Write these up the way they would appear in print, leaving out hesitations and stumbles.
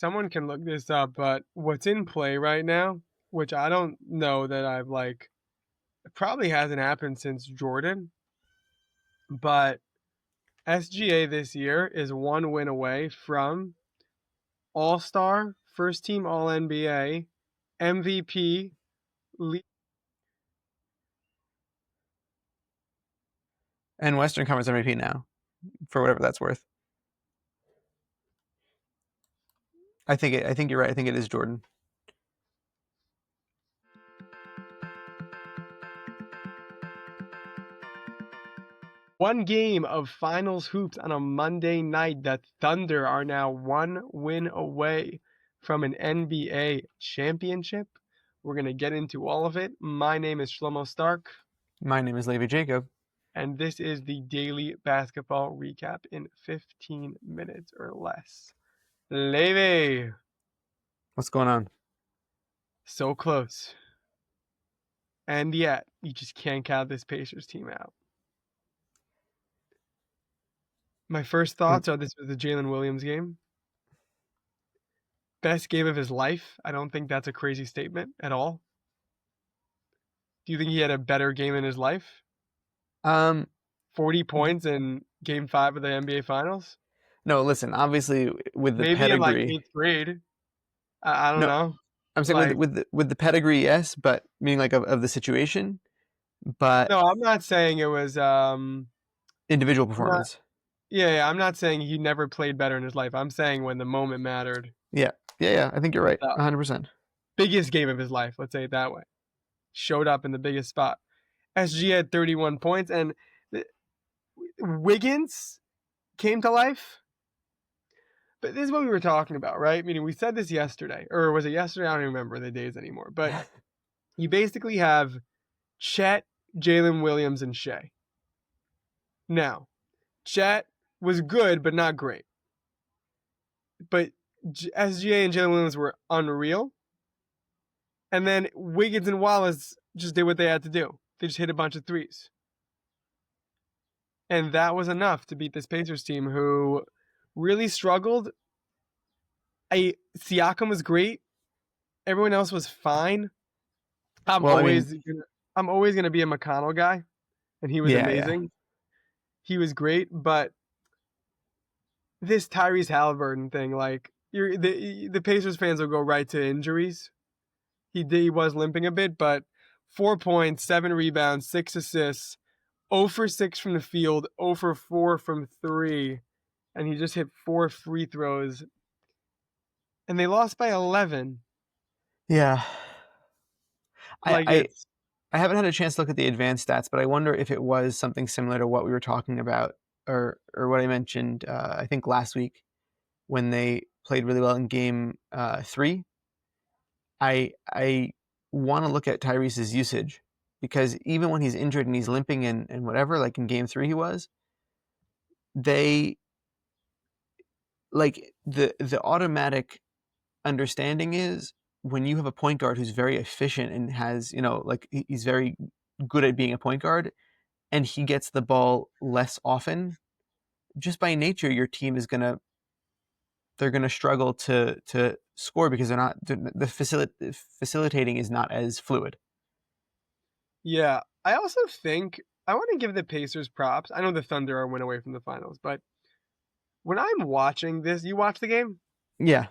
Someone can look this up, but what's in play right now, which I don't know that I've like, it probably hasn't happened since Jordan, but SGA this year is one win away from All-Star, first team All-NBA, MVP, And Western Conference MVP now, for whatever that's worth. I think you're right. I think it is Jordan. one game of finals hoops on a Monday night. The Thunder are now one win away from an NBA championship. We're going to get into all of it. My name is Shlomo Stark, My name is Levi Jacob. and this is the daily basketball recap in 15 minutes or less. Levy, What's going on? so close. And yet, you just can't count this Pacers team out. My first thoughts are this was the Jalen Williams game. Best game of his life. I don't think that's a crazy statement at all. Do you think he had a better game in his life? Um, 40 points in game 5 of the NBA Finals? no, listen. Obviously, with the Maybe in like pedigree, 8th grade. I don't no, know. I'm saying Like, with the pedigree, yes, but meaning like of the situation, but no, I'm not saying it was individual I'm not performance. yeah, I'm not saying he never played better in his life. I'm saying when the moment mattered. Yeah, yeah. I think you're right. The 100%. biggest game of his life, let's say it that way. Showed up in the biggest spot. SG had 31 points and Wiggins came to life. But this is what we were talking about, right? Meaning we said this yesterday, or was it yesterday? I don't even remember the days anymore. But you basically have Chet, Jalen Williams, and Shea. Now, Chet was good, but not great. But SGA and Jalen Williams were unreal. And then Wiggins and Wallace just did what they had to do. They just hit a bunch of threes. And that was enough to beat this Pacers team who really struggled. Siakam was great. Everyone else was fine. I'm Well, I mean, always I'm always gonna be a McConnell guy, and he was yeah, yeah. amazing. He was great, but this Tyrese Halliburton thing, like the Pacers fans will go right to injuries. He was limping a bit, but 4 points, 7 rebounds, 6 assists, 0 for 6 from the field, 0 for 4 from 3, and he just hit 4 free throws. And they lost by 11. Yeah. I, Like I it's I haven't had a chance to look at the advanced stats, but I wonder if it was something similar to what we were talking about, or what I mentioned. I think last week when they played really well in game 3. I want to look at Tyrese's usage because even when he's injured and he's limping and whatever, like in game 3 he was, they like the automatic understanding is when you have a point guard who's very efficient and has, like he's very good at being a point guard and he gets the ball less often, just by nature your team is going to they're going to struggle to score because the facilitating is not as fluid. yeah. I also think I want to give the Pacers props. I know the Thunder are win away from the finals, but when I'm watching this, you watch the game? Yeah,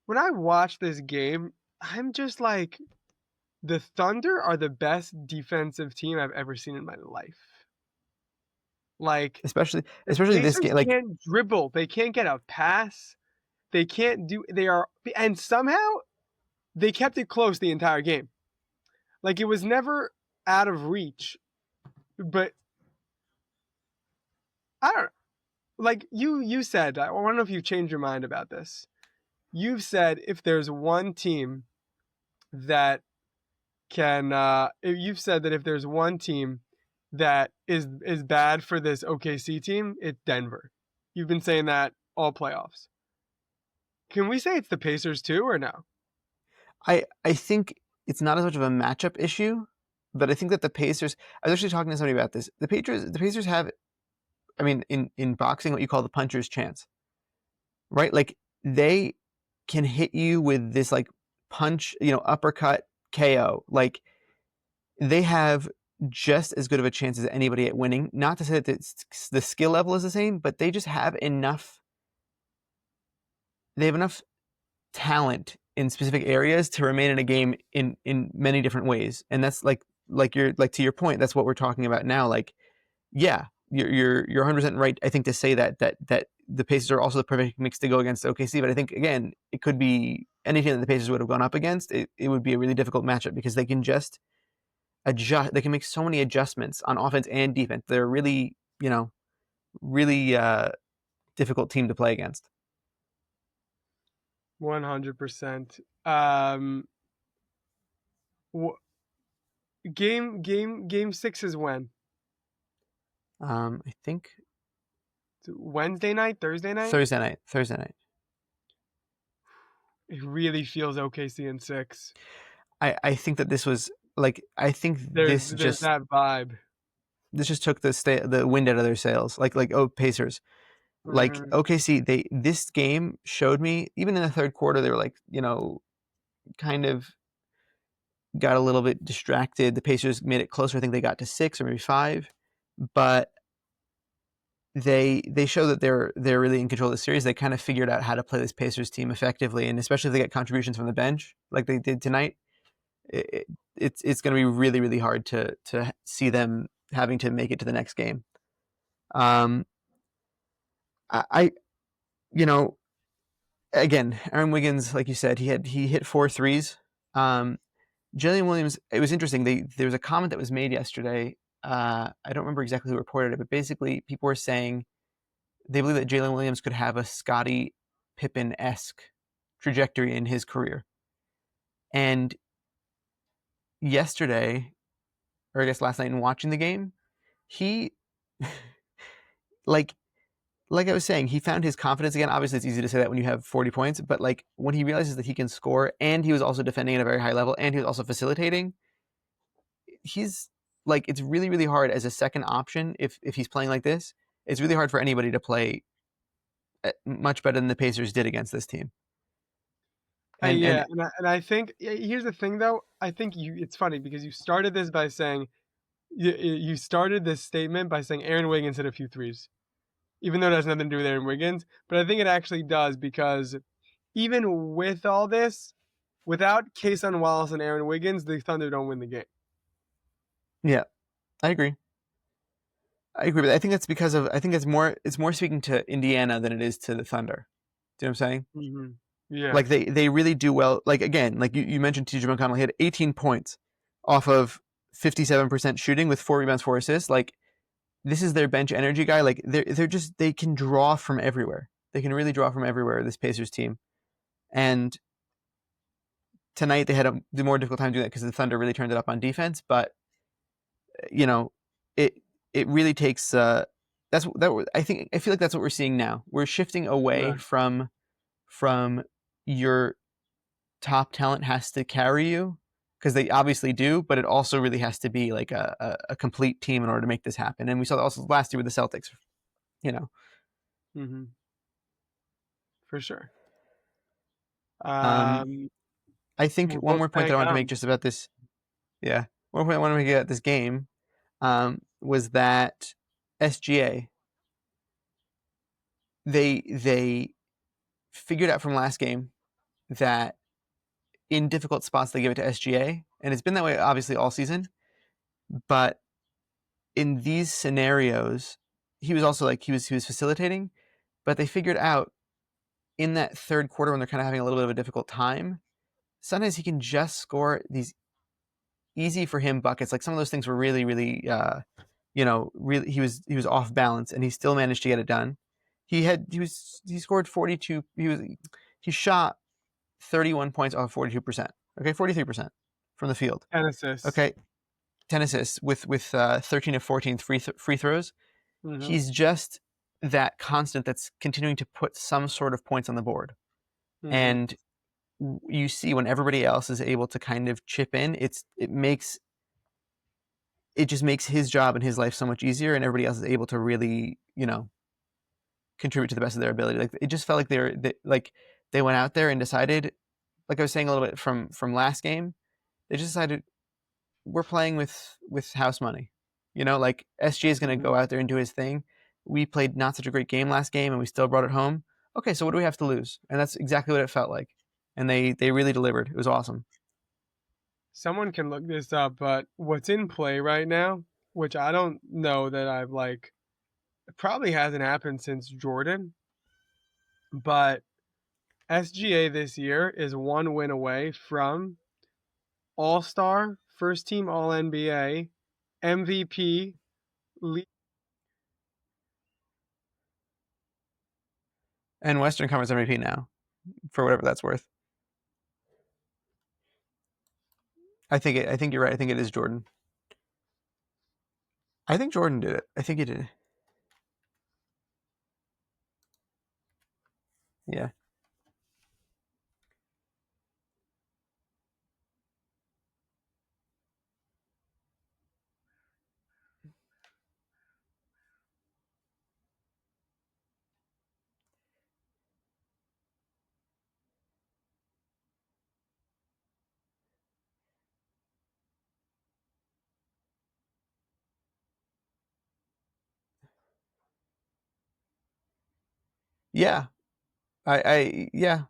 When I watch this game, I'm just like, the Thunder are the best defensive team I've ever seen in my life. Like, the especially this Pacers game. Like, can't dribble. They can't get a pass. They can't do, they are, and somehow they kept it close the entire game. Like, it was never out of reach, but I don't know. Like you said, I don't know if you've changed your mind about this. You've said if there's one team that you've said that if there's one team that is bad for this OKC team, it's Denver. You've been saying that all playoffs. Can we say it's the Pacers too, or no? I think it's not as much of a matchup issue, but I think that the Pacers. I was actually talking to somebody about this. The Pacers have, I mean, in boxing, what you call the puncher's chance, right? Like they can hit you with this like punch, uppercut KO. Like they have just as good of a chance as anybody at winning. Not to say that the skill level is the same, but they just have enough. They have enough talent in specific areas to remain in a game in many different ways, and that's like you're like to your point. That's what we're talking about now. Like, yeah, you're 100% right. I think to say that the Pacers are also the perfect mix to go against OKC, but I think again it could be anything that the Pacers would have gone up against. It would be a really difficult matchup because they can just adjust. They can make so many adjustments on offense and defense. They're really really difficult team to play against. 100%. Game 6 is when? I think Wednesday night, Thursday night? Thursday night. Thursday night. It really feels OKC in 6. I think that this was like I think There's that vibe. This just took the wind out of their sails. Like Pacers. Like Mm-hmm. OKC, this game showed me even in the third quarter they were like kind of got a little bit distracted. The Pacers made it closer. I think they got to 6 or maybe 5, but they show that they're really in control of the series. They kind of figured out how to play this Pacers team effectively, and especially if they get contributions from the bench like they did tonight, it's going to be really really hard to see them having to make it to the next game. I again, Aaron Wiggins, like you said, he hit 4 threes. Jalen Williams, it was interesting. There was a comment that was made yesterday. I don't remember exactly who reported it, but basically people were saying they believe that Jalen Williams could have a Scottie Pippen-esque trajectory in his career. And yesterday, or I guess last night in watching the game, he like I was saying, he found his confidence again. Obviously, it's easy to say that when you have 40 points, but like when he realizes that he can score and he was also defending at a very high level and he was also facilitating, he's like, it's really, really hard as a second option if he's playing like this. It's really hard for anybody to play much better than the Pacers did against this team. And I think here's the thing though. I think it's funny because you started this by saying you started this statement by saying Aaron Wiggins hit a few threes, even though it has nothing to do with Aaron Wiggins. But I think it actually does because even with all this, without Kayson Wallace and Aaron Wiggins, the Thunder don't win the game. Yeah, I agree. But I think that's because of it's more speaking to Indiana than it is to the Thunder. Do you know what I'm saying? Mm-hmm. Yeah. Like they really do well. Like again, like you mentioned, TJ McConnell, he had 18 points off of 57% shooting with 4 rebounds, 4 assists. Like this is their bench energy guy. Like they can draw from everywhere. They can really draw from everywhere. This Pacers team, and tonight they had the more difficult time doing that because the Thunder really turned it up on defense. But it really takes I feel like that's what we're seeing now. We're shifting away Right. from your top talent has to carry you because they obviously do, but it also really has to be like a complete team in order to make this happen. And we saw that also last year with the Celtics. Mm-hmm. For sure. I think We're one both more point that bang I want to make on. just about this. Yeah, one point I want to make about this game was that SGA they figured out from last game that in difficult spots they give it to SGA, and it's been that way obviously all season. But in these scenarios, he was also like he was facilitating, but they figured out in that third quarter when they're kind of having a little bit of a difficult time, sometimes he can just score these easy for him buckets. Like some of those things were really, really, really he was off balance, and he still managed to get it done. He scored 42. He shot 31 points off 42%. Okay, 43% from the field. And assists. Okay, 10 assists with 13 of 14 free throws. Mm-hmm. He's just that constant that's continuing to put some sort of points on the board. Mm-hmm. And you see when everybody else is able to kind of chip in, it just makes his job and his life so much easier, and everybody else is able to really, contribute to the best of their ability. Like it just felt like like they went out there and decided, like I was saying a little bit from last game, they just decided we're playing with house money. Like SGA is going to go out there and do his thing. We played not such a great game last game, and we still brought it home. Okay, so what do we have to lose? And that's exactly what it felt like. And they really delivered. It was awesome. Someone can look this up, but what's in play right now, which I don't know that I've like, it probably hasn't happened since Jordan, but SGA this year is 1 win away from All-Star, first team All-NBA, MVP, And Western Conference MVP now, for whatever that's worth. I think you're right. I think it is Jordan. I think Jordan did it. I think he did. Yeah. Yeah. Yeah.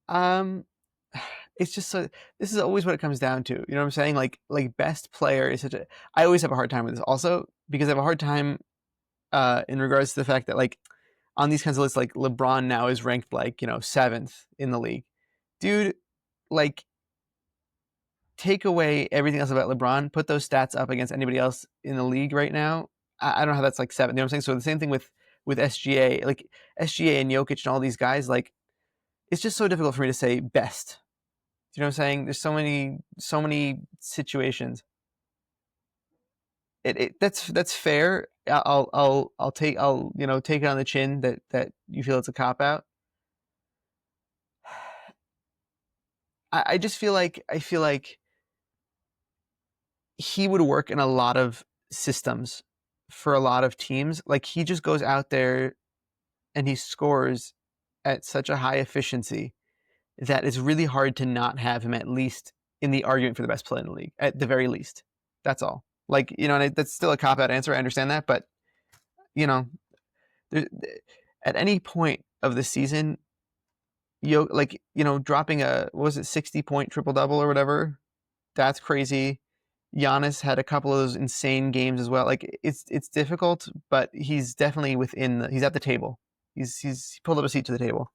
Um, it's just so this is always what it comes down to. You know what I'm saying? Like best player is such a. I always have a hard time with this also because I have a hard time in regards to the fact that like on these kinds of lists, like LeBron now is ranked like 7th in the league, dude. Like take away everything else about LeBron, put those stats up against anybody else in the league right now. I don't know how that's like 7th. You know what I'm saying? So the same thing with SGA, like SGA and Jokic and all these guys, like it's just so difficult for me to say best. You know what I'm saying? There's so many situations. That's fair. I'll take take it on the chin that you feel it's a cop out. I just feel like he would work in a lot of systems for a lot of teams. Like he just goes out there and he scores at such a high efficiency that it's really hard to not have him at least in the argument for the best player in the league, at the very least. That's all. Like, and that's still a cop out answer. I understand that. But, you know, there, at any point of the season, dropping what was it, 60-point triple double or whatever, that's crazy. Giannis had a couple of those insane games as well. Like, it's difficult, but he's definitely he's at the table. He's pulled up a seat to the table.